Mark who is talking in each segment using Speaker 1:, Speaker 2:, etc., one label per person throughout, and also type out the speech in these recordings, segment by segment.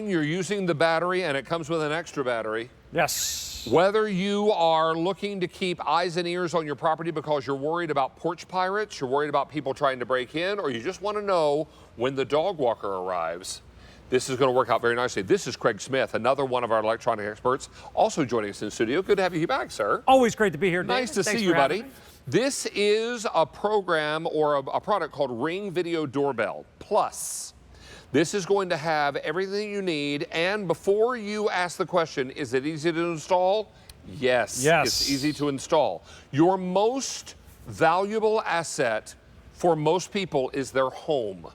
Speaker 1: Ring, you're using the battery, and it comes with an extra battery.
Speaker 2: Yes.
Speaker 1: Whether you are looking to keep eyes and ears on your property because you're worried about porch pirates, you're worried about people trying to break in, or you just want to know when the dog walker arrives, this is going to work out very nicely. This is Craig Smith, another one of our electronic experts, also joining us in the studio. Good to have you back, sir.
Speaker 2: Always great to be here, David.
Speaker 1: Nice to see you, buddy. This is a program or a product called Ring Video Doorbell Plus. This is going to have everything you need, and before you ask the question, is it easy to install? Yes, it's easy to install. Your most valuable asset for most people is their home.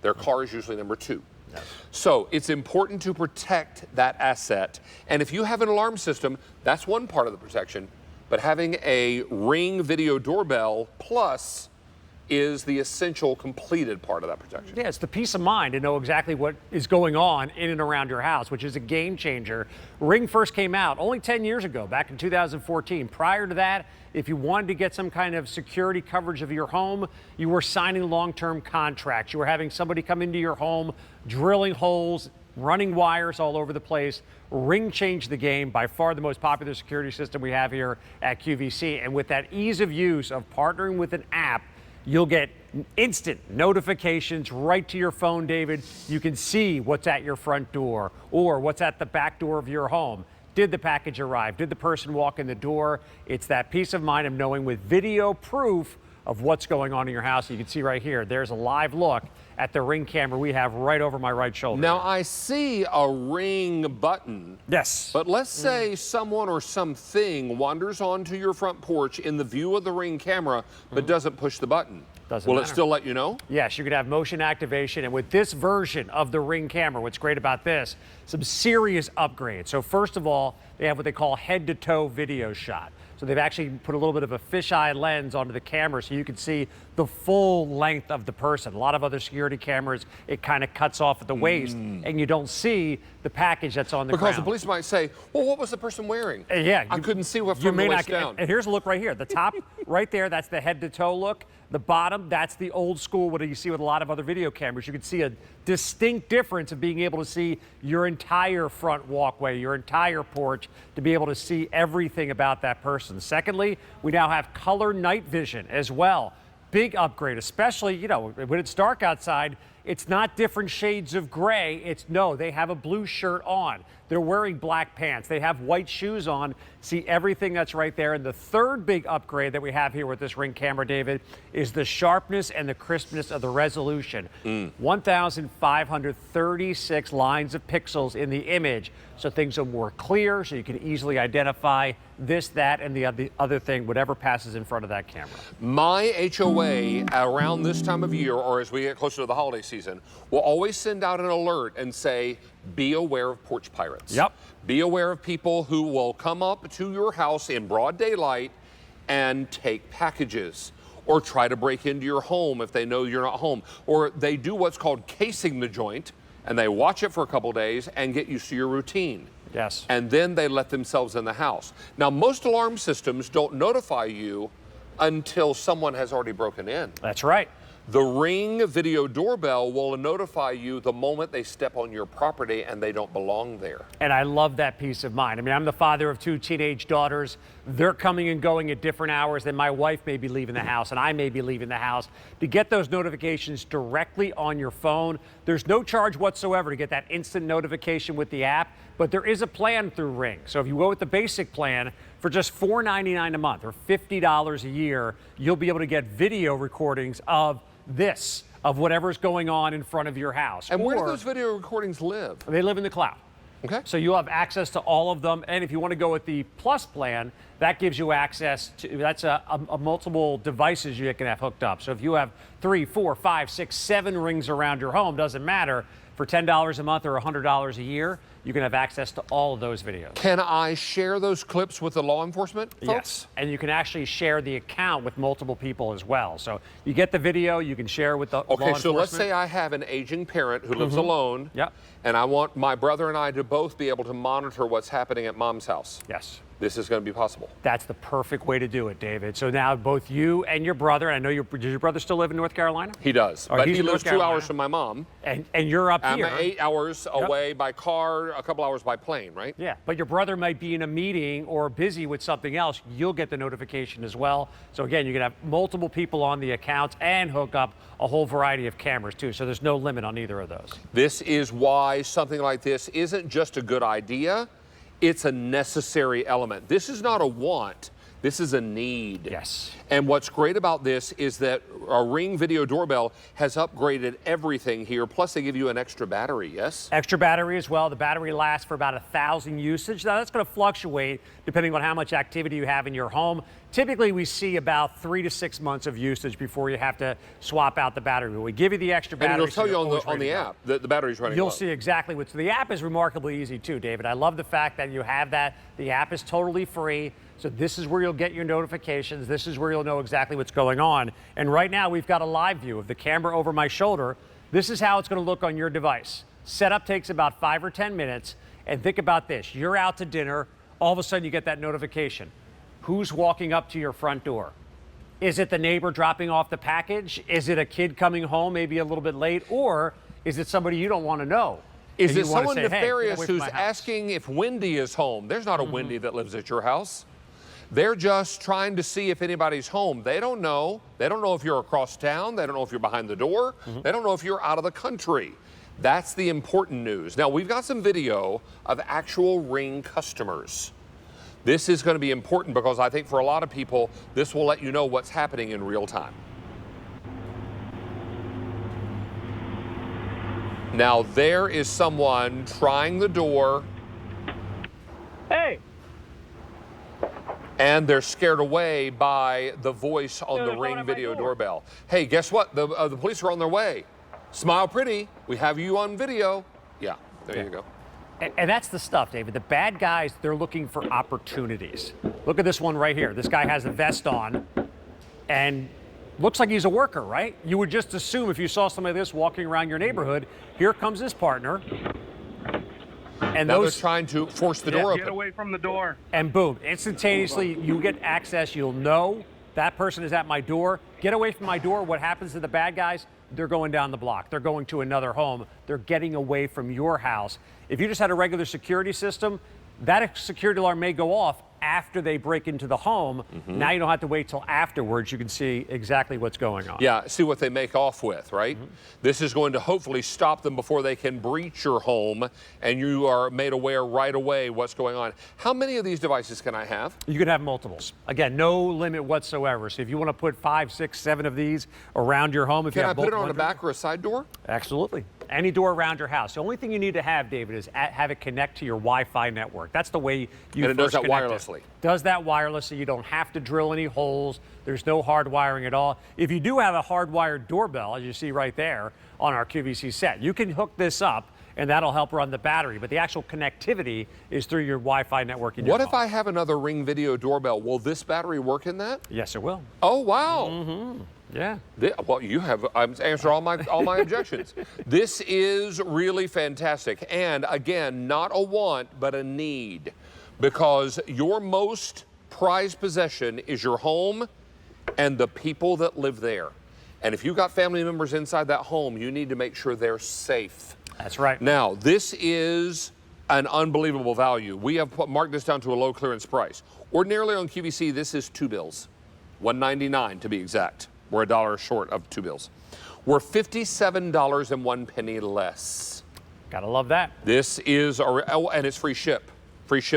Speaker 1: Their car is usually number 2. Yes. So it's important to protect that asset, and if you have an alarm system, that's one part of the protection, but having a Ring Video Doorbell Plus is the essential completed part of that protection.
Speaker 2: Yeah, it's the peace of mind to know exactly what is going on in and around your house, which is a game changer. Ring first came out only 10 years ago, back in 2014. Prior to that, if you wanted to get some kind of security coverage of your home, you were signing long-term contracts. You were having somebody come into your home, drilling holes, running wires all over the place. Ring changed the game, by far the most popular security system we have here at QVC. And with that ease of use of partnering with an app, you'll get instant notifications right to your phone, David. You can see what's at your front door or what's at the back door of your home. Did the package arrive? Did the person walk in the door? It's that peace of mind of knowing with video proof of what's going on in your house. You can see right here, there's a live look at the Ring camera we have right over my right shoulder.
Speaker 1: Now, I see a Ring button.
Speaker 2: Yes.
Speaker 1: But let's say someone or something wanders onto your front porch in the view of the Ring camera, but doesn't push the button. Will it still let you know?
Speaker 2: Yes, you can have motion activation. And with this version of the Ring camera, what's great about this, some serious upgrades. So first of all, they have what they call head-to-toe video shot. So they've actually put a little bit of a fisheye lens onto the camera so you can see the full length of the person. A lot of other security cameras, it kind of cuts off at the waist and you don't see the package that's on the ground.
Speaker 1: Because the police might say, well, what was the person wearing?
Speaker 2: Yeah.
Speaker 1: I couldn't see what from the waist down.
Speaker 2: And here's a look right here. The top right there, that's the head-to-toe look. The bottom, that's the old school, what you see with a lot of other video cameras. You can see a distinct difference of being able to see your entire front walkway, your entire porch, to be able to see everything about that person. Secondly, we now have color night vision as well. Big upgrade, especially, you know, when it's dark outside, it's not different shades of gray. They have a blue shirt on. They're wearing black pants. They have white shoes on. See everything that's right there. And the third big upgrade that we have here with this Ring camera, David, is the sharpness and the crispness of the resolution. 1,536 lines of pixels in the image. So things are more clear, so you can easily identify this, that, and the other thing, whatever passes in front of that camera.
Speaker 1: My HOA around this time of year, or as we get closer to the holiday season, will always send out an alert and say, be aware of porch pirates.
Speaker 2: Yep.
Speaker 1: Be aware of people who will come up to your house in broad daylight and take packages, or try to break into your home if they know you're not home, or they do what's called casing the joint, and they watch it for a couple days and get used to your routine.
Speaker 2: Yes.
Speaker 1: And then they let themselves in the house. Now, most alarm systems don't notify you until someone has already broken in.
Speaker 2: That's right.
Speaker 1: The Ring Video Doorbell will notify you the moment they step on your property and they don't belong there.
Speaker 2: And I love that peace of mind. I mean, I'm the father of 2 teenage daughters. They're coming and going at different hours, and my wife may be leaving the house, and I may be leaving the house. To get those notifications directly on your phone, there's no charge whatsoever to get that instant notification with the app, but there is a plan through Ring. So if you go with the basic plan, for just $4.99 a month or $50 a year, you'll be able to get video recordings of whatever's going on in front of your house.
Speaker 1: And where do those video recordings live?
Speaker 2: They live in the cloud.
Speaker 1: Okay.
Speaker 2: So you'll have access to all of them. And if you want to go with the Plus plan, that gives you access to, that's a multiple devices you can have hooked up. So if you have 3, 4, 5, 6, 7 rings around your home, doesn't matter, for $10 a month or $100 a year, you can have access to all of those videos.
Speaker 1: Can I share those clips with the law enforcement folks?
Speaker 2: Yes, and you can actually share the account with multiple people as well. So you get the video, you can share with the law enforcement.
Speaker 1: Okay, so let's say I have an aging parent who lives alone,
Speaker 2: Yep.
Speaker 1: and I want my brother and I to both be able to monitor what's happening at mom's house.
Speaker 2: Yes.
Speaker 1: this is going to be possible.
Speaker 2: That's the perfect way to do it, David. So now both you and your brother, I know does your brother still live in North Carolina?
Speaker 1: He does, but he lives 2 hours from my mom.
Speaker 2: And you're up here.
Speaker 1: I'm 8 hours away by car, a couple hours by plane, right?
Speaker 2: Yeah, but your brother might be in a meeting or busy with something else. You'll get the notification as well. So again, you can have multiple people on the accounts and hook up a whole variety of cameras too. So there's no limit on either of those.
Speaker 1: This is why something like this isn't just a good idea. It's a necessary element. This is not a want. This is a need.
Speaker 2: Yes.
Speaker 1: And what's great about this is that a Ring Video Doorbell has upgraded everything here. Plus, they give you an extra battery, yes?
Speaker 2: Extra battery as well. The battery lasts for about 1,000 usage. Now, that's going to fluctuate depending on how much activity you have in your home. Typically, we see about 3 to 6 months of usage before you have to swap out the battery. But we give you the extra battery.
Speaker 1: And it'll tell you on the app that the battery's running low.
Speaker 2: You'll see exactly what's. The app is remarkably easy too, David. I love the fact that you have that. The app is totally free. So this is where you'll get your notifications. This is where you'll know exactly what's going on. And right now we've got a live view of the camera over my shoulder. This is how it's going to look on your device. Setup takes about 5 or 10 minutes. And think about this. You're out to dinner. All of a sudden you get that notification. Who's walking up to your front door? Is it the neighbor dropping off the package? Is it a kid coming home maybe a little bit late? Or is it somebody you don't want to know?
Speaker 1: Is it someone nefarious who's asking if Wendy is home? There's not a Wendy that lives at your house. They're just trying to see if anybody's home. They don't know. They don't know if you're across town. They don't know if you're behind the door. They don't know if you're out of the country. That's the important news. Now, we've got some video of actual Ring customers. This is going to be important because I think for a lot of people, this will let you know what's happening in real time. Now, there is someone trying the door.
Speaker 2: Hey!
Speaker 1: And they're scared away by the voice on the Ring Video Doorbell. Hey, guess what? The police are on their way. Smile pretty. We have you on video. Yeah, there you go.
Speaker 2: And that's the stuff, David. The bad guys, they're looking for opportunities. Look at this one right here. This guy has a vest on and looks like he's a worker, right? You would just assume if you saw somebody like this walking around your neighborhood, here comes his partner. And
Speaker 1: now they're trying to force the door open.
Speaker 3: Get away from the door.
Speaker 2: And boom, instantaneously you get access. You'll know that person is at my door. Get away from my door. What happens to the bad guys? They're going down the block. They're going to another home. They're getting away from your house. If you just had a regular security system, that security alarm may go off after they break into the home. Now you don't have to wait till afterwards. You can see exactly what's going on.
Speaker 1: Yeah, see what they make off with, right? This is going to hopefully stop them before they can breach your home, and you are made aware right away what's going on. How many of these devices can I have?
Speaker 2: You can have multiples. Again, no limit whatsoever. So if you want to put 5, 6, 7 of these around your home, if
Speaker 1: can
Speaker 2: you
Speaker 1: I
Speaker 2: have
Speaker 1: put it on a back or a side door?
Speaker 2: Absolutely. Any door around your house. The only thing you need to have, David, is have it connect to your Wi-Fi network. That's the way you
Speaker 1: and it does that wirelessly.
Speaker 2: Does that wirelessly. You don't have to drill any holes. There's no hard wiring at all. If you do have a hardwired doorbell, as you see right there on our QVC set, you can hook this up and that'll help run the battery. But the actual connectivity is through your Wi-Fi network in your home.
Speaker 1: What if I have another Ring Video Doorbell? Will this battery work in that?
Speaker 2: Yes, it will.
Speaker 1: Oh, wow.
Speaker 2: Yeah.
Speaker 1: Well, you have answered all my objections. This is really fantastic. And again, not a want, but a need. Because your most prized possession is your home and the people that live there. And if you've got family members inside that home, you need to make sure they're safe.
Speaker 2: That's right.
Speaker 1: Now, this is an unbelievable value. We have marked this down to a low clearance price. Ordinarily on QVC, this is 2 bills, $199 to be exact. We're $1 short of 2 bills. We're $57.01 less.
Speaker 2: Gotta love that.
Speaker 1: This is, and it's free ship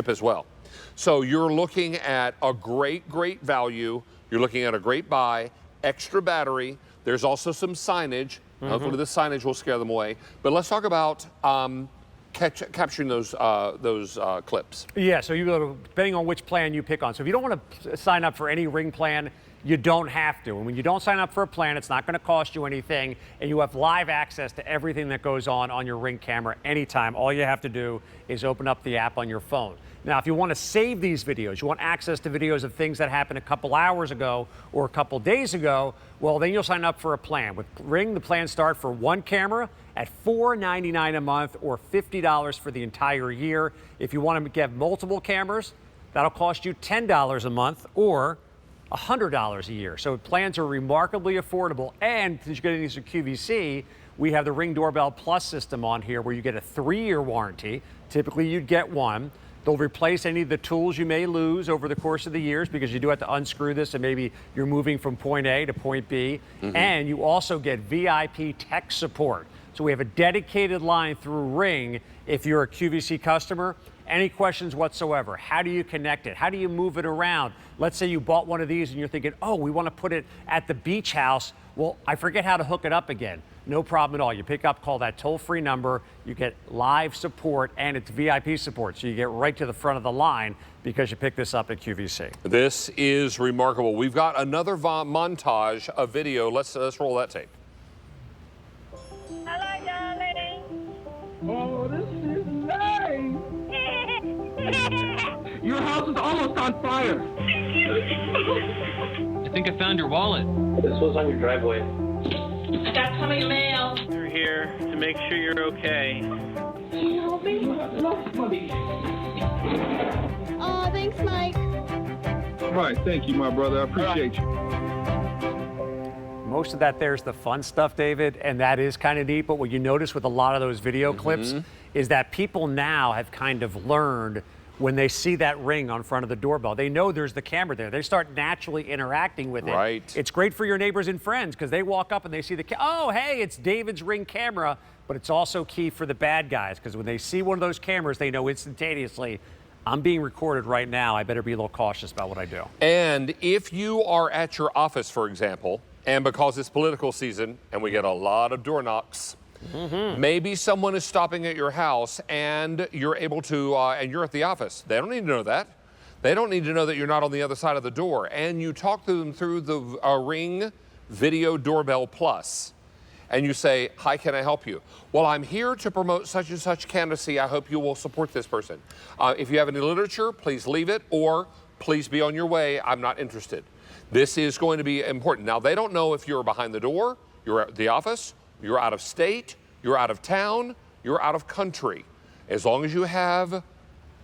Speaker 1: as well. So you're looking at a great value. You're looking at a great buy, extra battery. There's also some signage. Hopefully the signage will scare them away. But let's talk about capturing those clips.
Speaker 2: Yeah, so depending on which plan you pick on. So if you don't want to sign up for any Ring plan, you don't have to. And when you don't sign up for a plan, it's not going to cost you anything, and you have live access to everything that goes on your Ring camera anytime. All you have to do is open up the app on your phone. Now, if you want to save these videos, you want access to videos of things that happened a couple hours ago or a couple days ago, well, then you'll sign up for a plan. With Ring, the plans start for 1 camera at $4.99 a month or $50 for the entire year. If you want to get multiple cameras, that'll cost you $10 a month or $100 a year. So plans are remarkably affordable. And since you're getting these from QVC, we have the Ring Doorbell Plus system on here where you get a 3-year warranty. Typically, you'd get 1. They'll replace any of the tools you may lose over the course of the years because you do have to unscrew this and maybe you're moving from point A to point B. And you also get VIP tech support. So we have a dedicated line through Ring if you're a QVC customer. Any questions whatsoever? How do you connect it? How do you move it around? Let's say you bought one of these and you're thinking, oh, we want to put it at the beach house. Well, I forget how to hook it up again. No problem at all. You pick up, call that toll-free number, you get live support, and it's VIP support. So you get right to the front of the line because you pick this up at QVC.
Speaker 1: This is remarkable. We've got another montage of video. Let's roll that tape.
Speaker 3: Hello, darling.
Speaker 4: Oh, this is nice. Your house is almost on fire.
Speaker 5: I think I found your wallet.
Speaker 6: This was on your driveway.
Speaker 3: I got some of your mail.
Speaker 6: We're here to make sure you're okay.
Speaker 3: Oh, thanks, Mike.
Speaker 4: All right, thank you, my brother. I appreciate you.
Speaker 2: Most of that there's the fun stuff, David, and that is kind of neat. But what you notice with a lot of those video clips is that people now have kind of learned when they see that ring on front of the doorbell, they know there's the camera there. They start naturally interacting with it.
Speaker 1: Right.
Speaker 2: It's great for your neighbors and friends because they walk up and they see oh, hey, it's David's Ring camera. But it's also key for the bad guys because when they see one of those cameras, they know instantaneously, I'm being recorded right now. I better be a little cautious about what I do.
Speaker 1: And if you are at your office, for example, and because it's political season and we get a lot of door knocks, maybe someone is stopping at your house and you're able to, and you're at the office. They don't need to know that. They don't need to know that you're not on the other side of the door. And you talk to them through the Ring Video Doorbell Plus. And you say, hi, can I help you? Well, I'm here to promote such and such candidacy. I hope you will support this person. If you have any literature, please leave it, or please be on your way. I'm not interested. This is going to be important. Now, they don't know if you're behind the door, you're at the office, you're out of state, you're out of town, you're out of country. As long as you have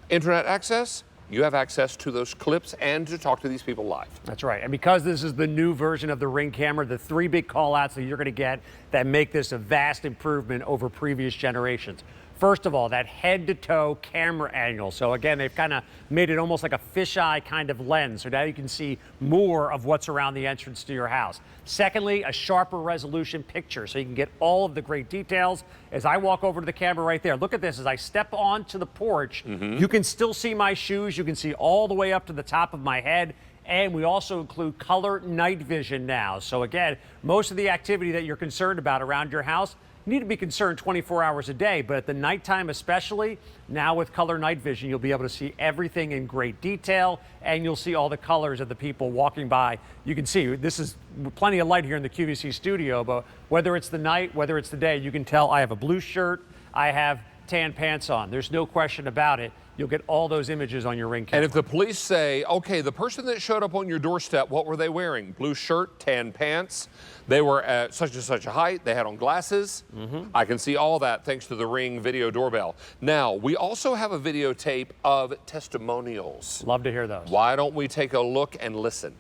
Speaker 1: internet access, you have access to those clips and to talk to these people live.
Speaker 2: That's right. And because this is the new version of the Ring camera, the 3 big call outs that you're going to get that make this a vast improvement over previous generations. First of all, that head-to-toe camera angle. So again, they've kind of made it almost like a fisheye kind of lens. So now you can see more of what's around the entrance to your house. Secondly, a sharper resolution picture. So you can get all of the great details. As I walk over to the camera right there, look at this. As I step onto the porch, you can still see my shoes. You can see all the way up to the top of my head. And we also include color night vision now. So again, most of the activity that you're concerned about around your house, you need to be concerned 24 hours a day, but at the nighttime especially, now with color night vision, you'll be able to see everything in great detail, and you'll see all the colors of the people walking by. You can see, this is plenty of light here in the QVC studio, but whether it's the night, whether it's the day, you can tell I have a blue shirt, I have tan pants on. There's no question about it. You'll get all those images on your Ring camera.
Speaker 1: And if the police say, okay, the person that showed up on your doorstep, what were they wearing? Blue shirt, tan pants. They were at such and such a height. They had on glasses. I can see all that thanks to the Ring Video Doorbell. Now, we also have a videotape of testimonials.
Speaker 2: Love to hear those.
Speaker 1: Why don't we take a look and listen?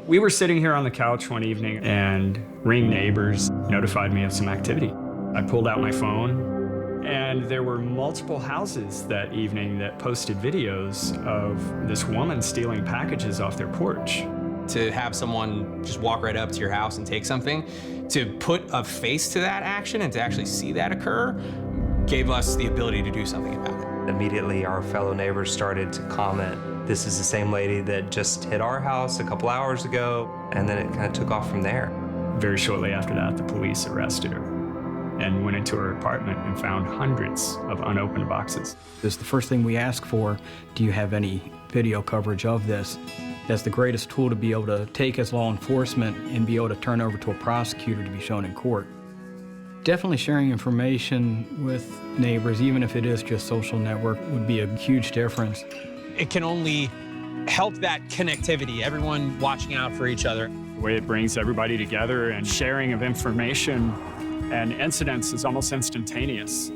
Speaker 7: We were sitting here on the couch one evening and Ring neighbors notified me of some activity. I pulled out my phone and there were multiple houses that evening that posted videos of this woman stealing packages off their porch.
Speaker 5: To have someone just walk right up to your house and take something, to put a face to that action and to actually see that occur, gave us the ability to do something about it.
Speaker 8: Immediately, our fellow neighbors started to comment, this is the same lady that just hit our house a couple hours ago, and then it kind of took off from there.
Speaker 7: Very shortly after that, the police arrested her and went into her apartment and found hundreds of unopened boxes.
Speaker 9: This is the first thing we ask for. Do you have any video coverage of this? That's the greatest tool to be able to take as law enforcement and be able to turn over to a prosecutor to be shown in court. Definitely sharing information with neighbors, even if it is just social network, would be a huge difference.
Speaker 5: It can only help that connectivity, everyone watching out for each other.
Speaker 7: The way it brings everybody together and sharing of information and incidents is almost instantaneous.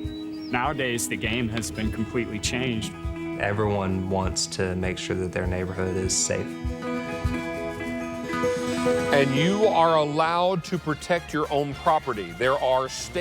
Speaker 7: Nowadays, the game has been completely changed.
Speaker 8: Everyone wants to make sure that their neighborhood is safe.
Speaker 1: And you are allowed to protect your own property. There are state